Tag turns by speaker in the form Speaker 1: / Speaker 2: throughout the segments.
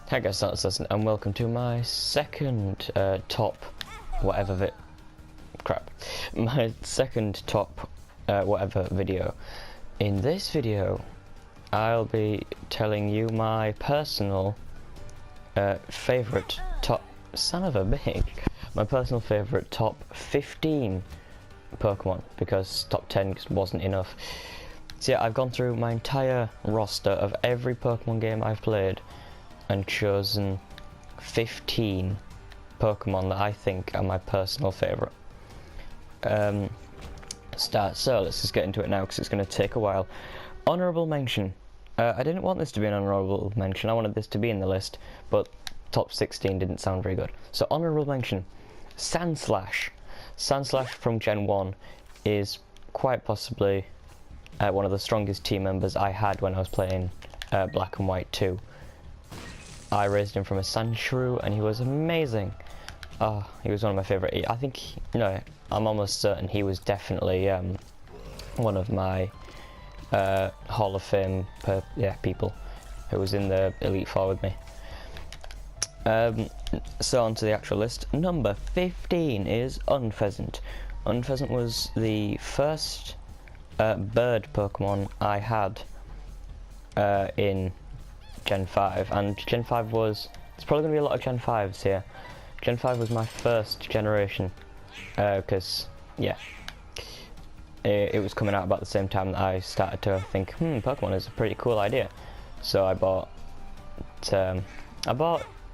Speaker 1: Hey guys, that's us, and welcome to my second top whatever my second top whatever video. In this video, I'll be telling you my personal favorite top my personal favorite top 15 Pokemon, because top 10 just wasn't enough. So yeah, I've gone through my entire roster of every Pokemon game I've played and chosen 15 Pokemon that I think are my personal favourite. So let's just get into it now, because it's going to take a while. Honourable mention. I didn't want this to be an honourable mention, I wanted this to be in the list, but top 16 didn't sound very good. So honourable mention. Sandslash. Sandslash from Gen 1 is quite possibly one of the strongest team members I had when I was playing Black and White 2. I raised him from a Sandshrew and he was amazing. Oh, he was one of my favourite. I think, I'm almost certain he was definitely one of my Hall of Fame people who was in the Elite Four with me. So on to the actual list. Number 15 is Unfezant. Unfezant was the first bird Pokemon I had in Gen 5, and Gen 5 was, there's probably going to be a lot of Gen 5s here. Gen 5 was my first generation, because, yeah, it was coming out about the same time that I started to think, Pokemon is a pretty cool idea. So I bought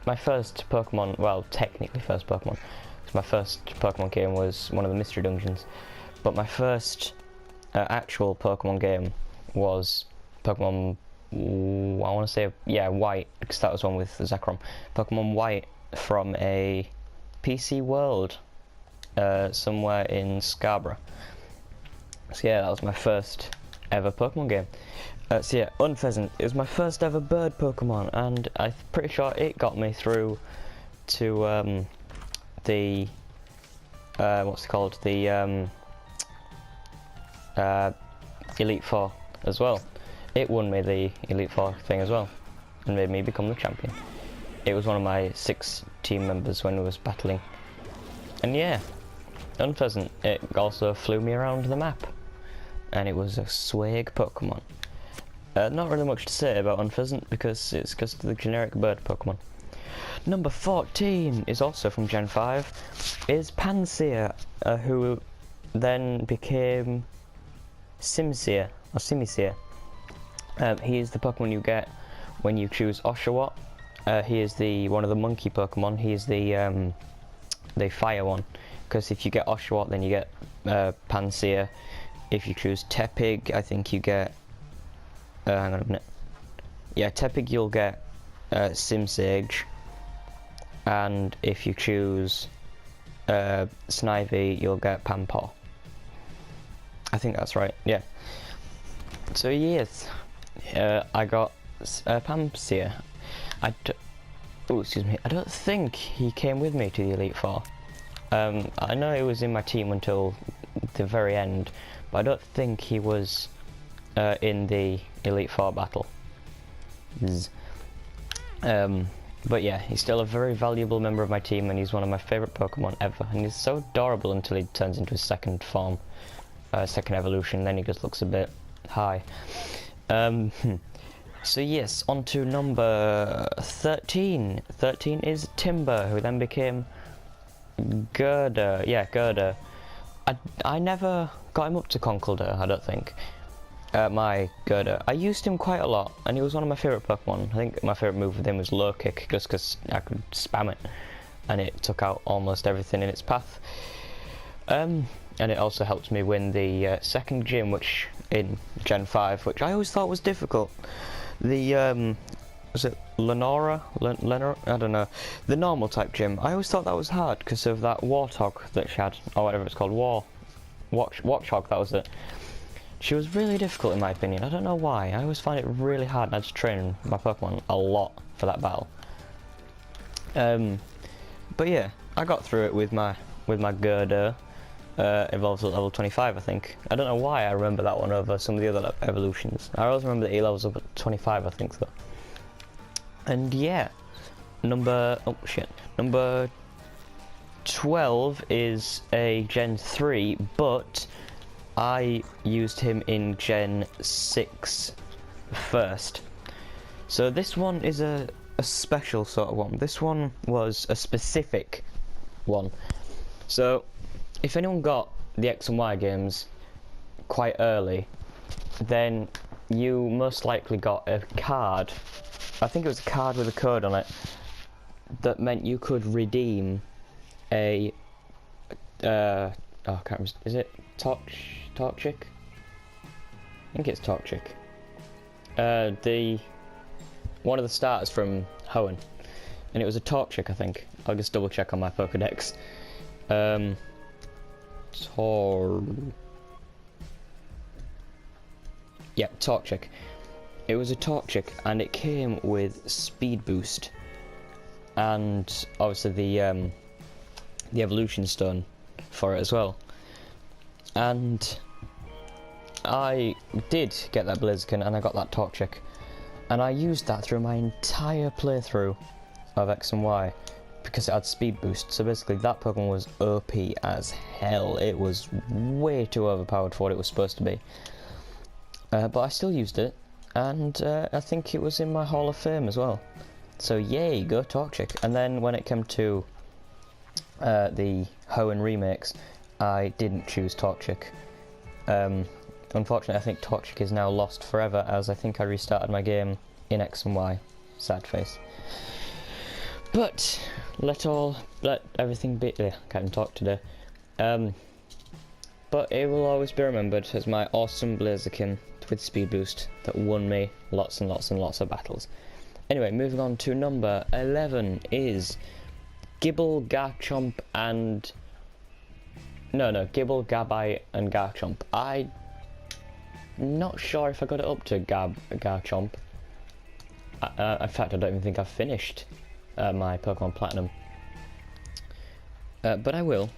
Speaker 1: my first Pokemon, well, technically first Pokemon, because my first Pokemon game was one of the Mystery Dungeons, but my first actual Pokemon game was Pokemon, I want to say, White, because that was one with Zekrom. Pokemon White from a PC World somewhere in Scarborough. So yeah, that was my first ever Pokemon game. So yeah, Unfezant is my first ever bird Pokemon, and I'm pretty sure it got me through to the what's it called, the Elite Four as well. It won me the Elite Four thing as well, and made me become the champion. It was one of my 6 team members when we was battling. And yeah, Unfezant, it also flew me around the map, and it was a swag Pokemon. Not really much to say about Unfezant, because it's just the generic bird Pokemon. Number 14 is also from Gen 5, is Pansear, who then became Simisear, or Simisear. He is the Pokemon you get when you choose Oshawott. He is one of the monkey Pokemon. He is the fire one, because if you get Oshawott, then you get Pansear. If you choose Tepig, I think you get hang on a minute. Yeah, Tepig you'll get Simsage, and if you choose Snivy, you'll get Pampaw. I think that's right. Yeah. So yes, I got Pansear. Excuse me. I don't think he came with me to the Elite Four. I know he was in my team until the very end, but I don't think he was in the Elite Four battle. But yeah, he's still a very valuable member of my team, and he's one of my favourite Pokemon ever. And he's so adorable until he turns into his second form, second evolution. Then he just looks a bit high. So yes, on to number 13. 13 is Timber, who then became Gurdurr. Yeah, Gurdurr. I never got him up to Conkeldurr, I don't think. My Gurdurr. I used him quite a lot, and he was one of my favourite Pokemon. I think my favourite move with him was Low Kick, just because I could spam it, and it took out almost everything in its path. And it also helped me win the second gym, which in Gen 5, which I always thought was difficult. The was it Lenora? I don't know. The normal type gym. I always thought that was hard because of that Warthog that she had, or whatever it's called, Watchhog. That was it. She was really difficult in my opinion. I don't know why. I always find it really hard, and I just train my Pokemon a lot for that battle. But yeah, I got through it with my Gurdurr. Evolves at level 25, I think. I don't know why I remember that one over some of the other evolutions. I always remember that he levels up at 25, I think, though. And yeah, Number 12 is a Gen 3, but I used him in Gen 6 first. So this one is a special sort of one. This one was a specific one. So if anyone got the X and Y games quite early, then you most likely got a card. I think it was a card with a code on it that meant you could redeem a I can't remember, is it Torchic? I think it's Torchic. The one of the starters from Hoenn, and it was a Torchic, I think. I'll just double check on my Pokedex. Yeah, Torchic. It was a Torchic, and it came with Speed Boost, and obviously the Evolution Stone for it as well. And I did get that Blaziken, and I got that Torchic, and I used that through my entire playthrough of X and Y because it had Speed Boost. So basically that Pokemon was OP as hell. It was way too overpowered for what it was supposed to be. But I still used it, and I think it was in my Hall of Fame as well. So yay, go Torchic. And then when it came to the Hoenn remakes, I didn't choose Torchic. Unfortunately, I think Torchic is now lost forever, as I think I restarted my game in X and Y. Sad face. But let everything be. Can't even talk today. But it will always be remembered as my awesome Blaziken with Speed Boost that won me lots and lots and lots of battles. Anyway, moving on to number 11 is Gible, Garchomp, and Gible, Gabite, and Garchomp. I'm not sure if I got it up to Garchomp. In fact, I don't even think I've finished my Pokemon Platinum. But I will.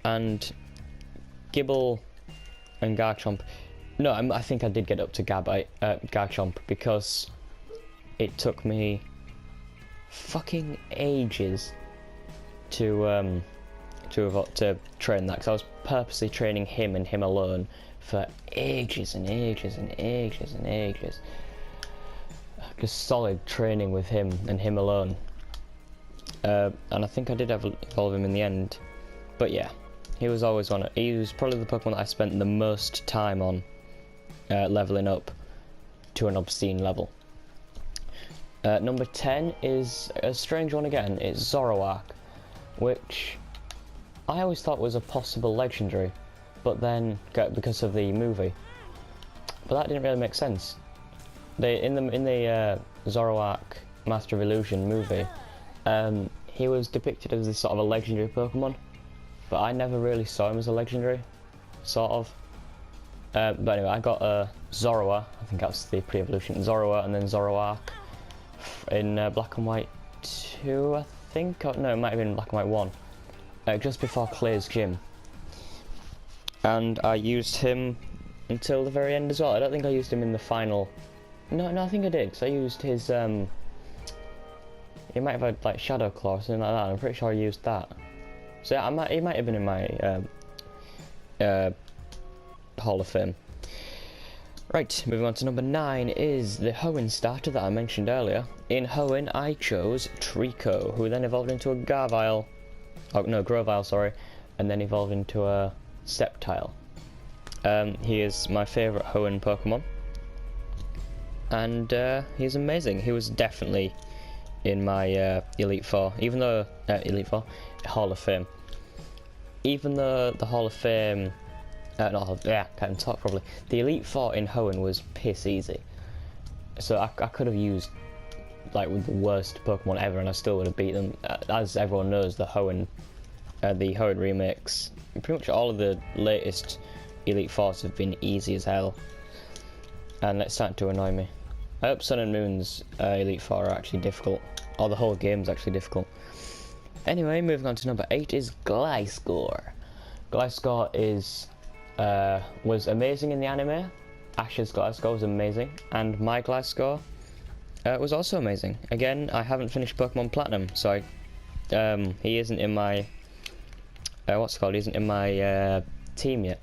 Speaker 1: And Gible and Garchomp. No, I think I did get up to Garchomp because it took me fucking ages to train that, because I was purposely training him and him alone for ages and ages and ages and ages. Just solid training with him and him alone. And I think I did evolve him in the end. But yeah, he was always he was probably the Pokemon that I spent the most time on leveling up to an obscene level. Number 10 is a strange one again. It's Zoroark, which I always thought was a possible legendary, but then because of the movie. But that didn't really make sense. In the Zoroark Master of Illusion movie, he was depicted as this sort of a legendary Pokemon, but I never really saw him as a legendary, sort of. But anyway, I got Zorua, I think that's the pre-evolution, Zorua, and then Zoroark in Black and White 2, I think. No, it might have been Black and White 1, just before Clay's Gym. And I used him until the very end as well. I don't think I used him in the final. No, I think I did, because I used his, he might have had, like, Shadow Claw or something like that. I'm pretty sure I used that. So yeah, he might have been in my, Hall of Fame. Right, moving on to number 9 is the Hoenn starter that I mentioned earlier. In Hoenn, I chose Treecko, who then evolved into a Grovyle, sorry, and then evolved into a Sceptile. He is my favourite Hoenn Pokemon, and he's amazing. He was definitely in my Elite Four, even though Hall of Fame. Even though the Hall of Fame, can't even talk properly. The Elite Four in Hoenn was piss easy, so I could have used with the worst Pokemon ever, and I still would have beat them. As everyone knows, the Hoenn remakes, pretty much all of the latest Elite Fours have been easy as hell, and it's starting to annoy me. I hope Sun and Moon's Elite Four are actually difficult, or the whole game's actually difficult. Anyway, moving on to number 8 is Gliscor. Gliscor was amazing in the anime. Ash's Gliscor was amazing, and my Gliscor, was also amazing. Again, I haven't finished Pokemon Platinum, so he isn't in my what's it called? He isn't in my team yet.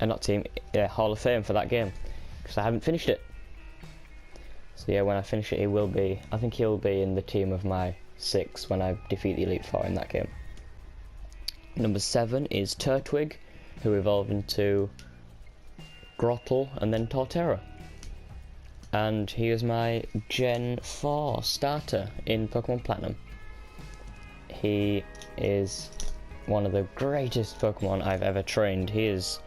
Speaker 1: Not team, Hall of Fame for that game, because I haven't finished it. So yeah, when I finish it, he will be. I think he'll be in the team of my 6 when I defeat the Elite Four in that game. Number 7 is Turtwig, who evolved into Grottle and then Torterra. And he is my Gen 4 starter in Pokemon Platinum. He is one of the greatest Pokemon I've ever trained. He is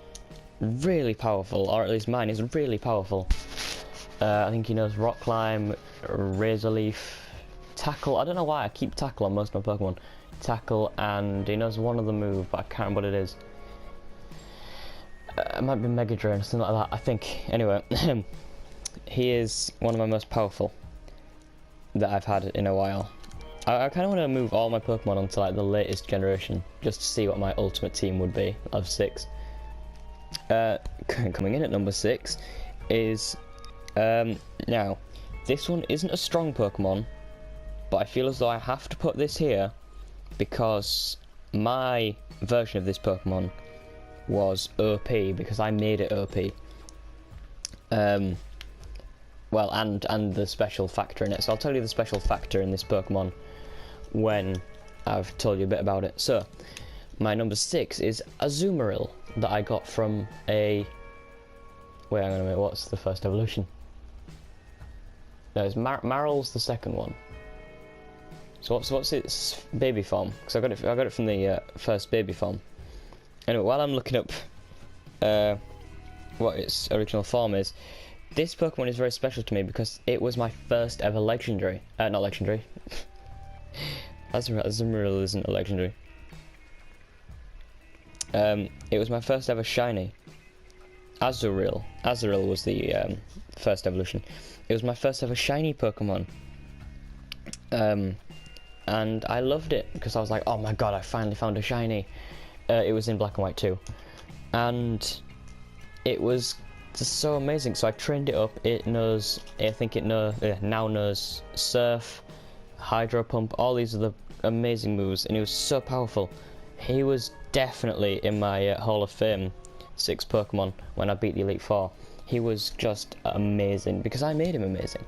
Speaker 1: really powerful, or at least mine is really powerful. I think he knows Rock Climb, Razor Leaf, Tackle. I don't know why I keep Tackle on most of my Pokemon. Tackle, and he knows one other move, but I can't remember what it is. It might be Mega Drain or something like that, I think. Anyway, he is one of my most powerful that I've had in a while. I kind of want to move all my Pokemon onto like the latest generation, just to see what my ultimate team would be of 6. Coming in at number 6 is now, this one isn't a strong Pokemon, but I feel as though I have to put this here because my version of this Pokemon was OP, because I made it OP. Well, and the special factor in it. So I'll tell you the special factor in this Pokemon when I've told you a bit about it. So, my number 6 is Azumarill, that I got from a... Wait, hang on a minute, what's the first evolution? No, it's Marill's the second one. So what's its baby form? Because I got it from the first baby form. Anyway, while I'm looking up what its original form is, this Pokemon is very special to me because it was my first ever legendary. Not legendary. Azumarill isn't a legendary. It was my first ever shiny. Azurill was the first evolution. It was my first ever shiny Pokemon. And I loved it because I was like, oh my god, I finally found a shiny. It was in Black and White too. And it was just so amazing. So I trained it up. It knows, I think it now knows Surf, Hydro Pump, all these are the amazing moves, and he was so powerful. He was definitely in my Hall of Fame 6 Pokemon when I beat the Elite Four. He was just amazing because I made him amazing.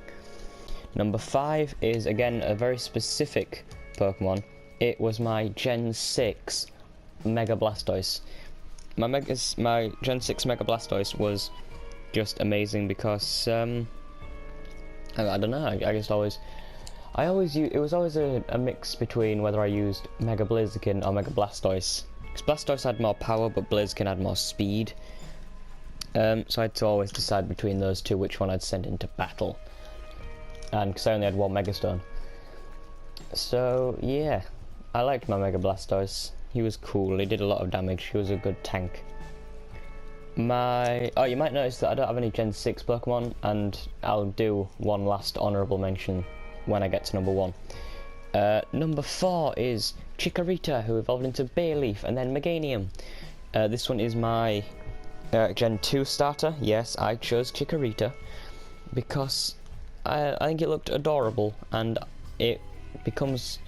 Speaker 1: Number 5 is again a very specific Pokemon. It was my Gen 6 Mega Blastoise. My Gen 6 Mega Blastoise was just amazing because I don't know. I just always it was always a mix between whether I used Mega Blaziken or Mega Blastoise. Because Blastoise had more power, but Blaziken had more speed. So I had to always decide between those two which one I'd send into battle. And because I only had one Mega Stone. So yeah, I liked my Mega Blastoise. He was cool. He did a lot of damage. He was a good tank. You might notice that I don't have any Gen 6 Pokemon, and I'll do one last honourable mention when I get to number 1. Number 4 is Chikorita, who evolved into Bayleaf and then Meganium. This one is my Gen 2 starter. Yes, I chose Chikorita because I think it looked adorable, and it becomes...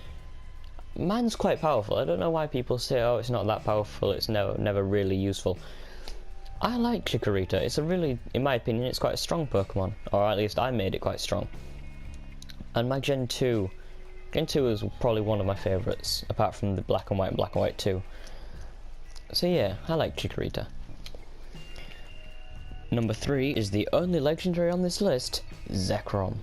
Speaker 1: Mine's quite powerful. I don't know why people say, oh, it's not that powerful, it's never really useful. I like Chikorita. It's a really, in my opinion, it's quite a strong Pokemon, or at least I made it quite strong. And my Gen 2 is probably one of my favourites, apart from the Black and White and Black and White 2. So yeah, I like Chikorita. Number 3 is the only legendary on this list, Zekrom.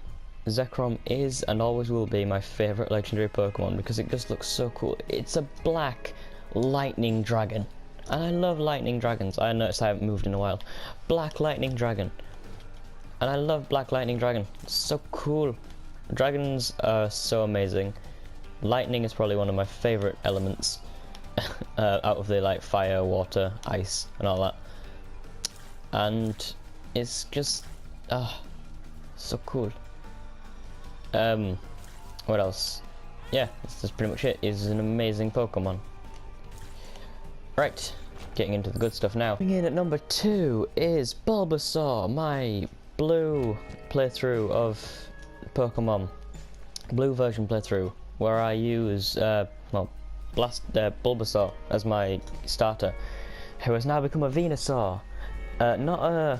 Speaker 1: Zekrom is and always will be my favourite legendary Pokemon because it just looks so cool. It's a black lightning dragon. And I love lightning dragons. I noticed I haven't moved in a while. Black lightning dragon. And I love black lightning dragon. It's so cool. Dragons are so amazing. Lightning is probably one of my favourite elements out of the like fire, water, ice and all that. And it's just so cool. What else? Yeah, that's pretty much it. It's an amazing Pokemon. Right, getting into the good stuff now. Coming in at number 2 is Bulbasaur, my blue playthrough of Pokemon Blue version playthrough where I use Bulbasaur as my starter, who has now become a Venusaur. Not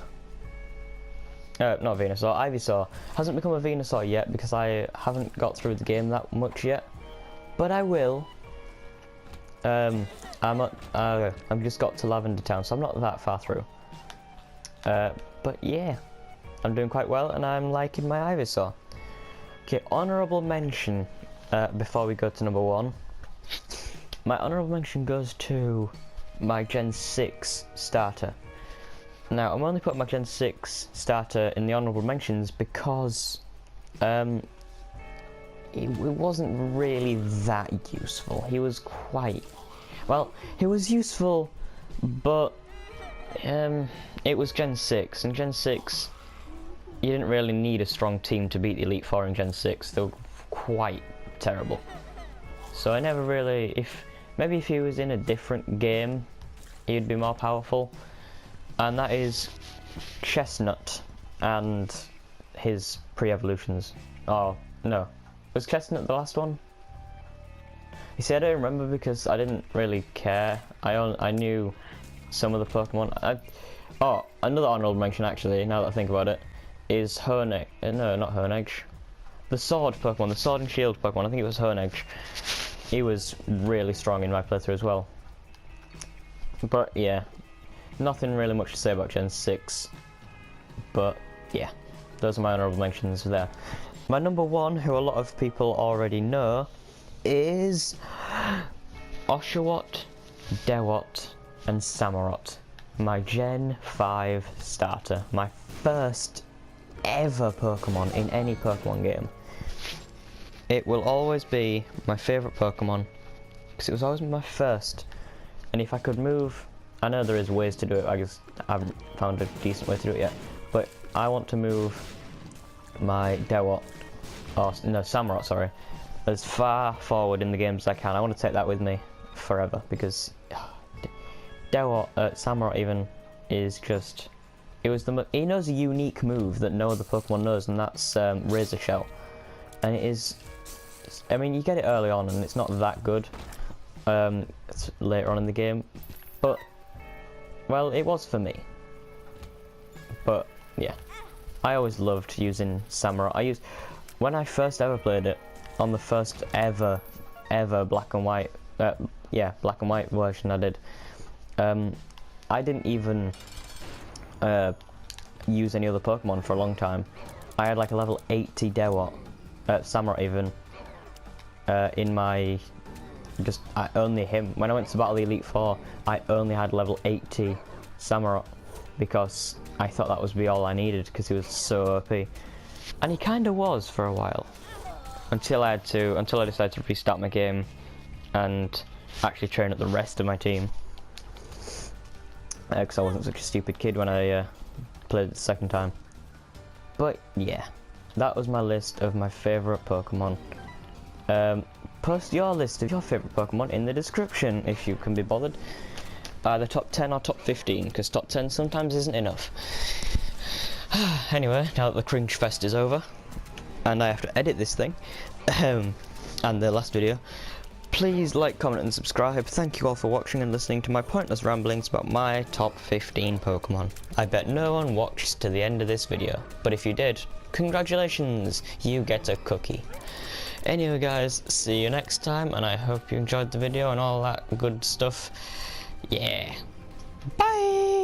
Speaker 1: Venusaur, Ivysaur. Hasn't become a Venusaur yet because I haven't got through the game that much yet, but I will. I've just got to Lavender Town, so I'm not that far through. But yeah, I'm doing quite well, and I'm liking my Ivysaur. Okay, honourable mention before we go to number 1. My honourable mention goes to my Gen 6 starter. Now, I'm only putting my Gen 6 starter in the honourable mentions because it wasn't really that useful. He was quite... well, he was useful, but it was Gen 6, and Gen 6, you didn't really need a strong team to beat the Elite Four in Gen 6. They were quite terrible. So I never really... maybe if he was in a different game, he'd be more powerful. And that is Chestnut and his pre-evolutions. Oh, no. Was Chestnut the last one? You see, I don't remember because I didn't really care. I knew some of the Pokemon. Oh, another honorable mention actually, now that I think about it, is Honedge. No, not Honedge. The Sword Pokemon, the Sword and Shield Pokemon, I think it was Honedge. He was really strong in my playthrough as well. But yeah, nothing really much to say about Gen 6. But yeah, those are my honorable mentions there. My number 1, who a lot of people already know, is Oshawott, Dewott, and Samurott. My Gen 5 starter. My first ever Pokemon in any Pokemon game. It will always be my favourite Pokemon because it was always my first. And if I could move, I know there is ways to do it, I guess I haven't found a decent way to do it yet, but I want to move my Dewott, or no, Samurott, sorry, as far forward in the game as I can. I want to take that with me forever because Samurott even is just, he knows a unique move that no other Pokemon knows, and that's Razor Shell. And it is, I mean, you get it early on and it's not that good it's later on in the game, but well, it was for me. But yeah, I always loved using Samurott. When I first ever played it on the first ever black and white black and white version I did, I didn't even use any other Pokemon for a long time. I had like a level 80 Dewott, Samurott even, in my, only him. When I went to battle the Elite Four, I only had level 80 Samurott because I thought that was be all I needed because he was so OP. And he kinda was for a while. Until I decided to restart my game and actually train up the rest of my team. Because I wasn't such a stupid kid when I played it the second time. But yeah, that was my list of my favourite Pokemon. Post your list of your favourite Pokemon in the description if you can be bothered. Either top 10 or top 15, because top 10 sometimes isn't enough. Anyway, now that the cringe fest is over, and I have to edit this thing, and the last video, please like, comment and subscribe. Thank you all for watching and listening to my pointless ramblings about my top 15 Pokemon. I bet no one watched to the end of this video, but if you did, congratulations, you get a cookie. Anyway guys, see you next time, and I hope you enjoyed the video and all that good stuff. Yeah. Bye!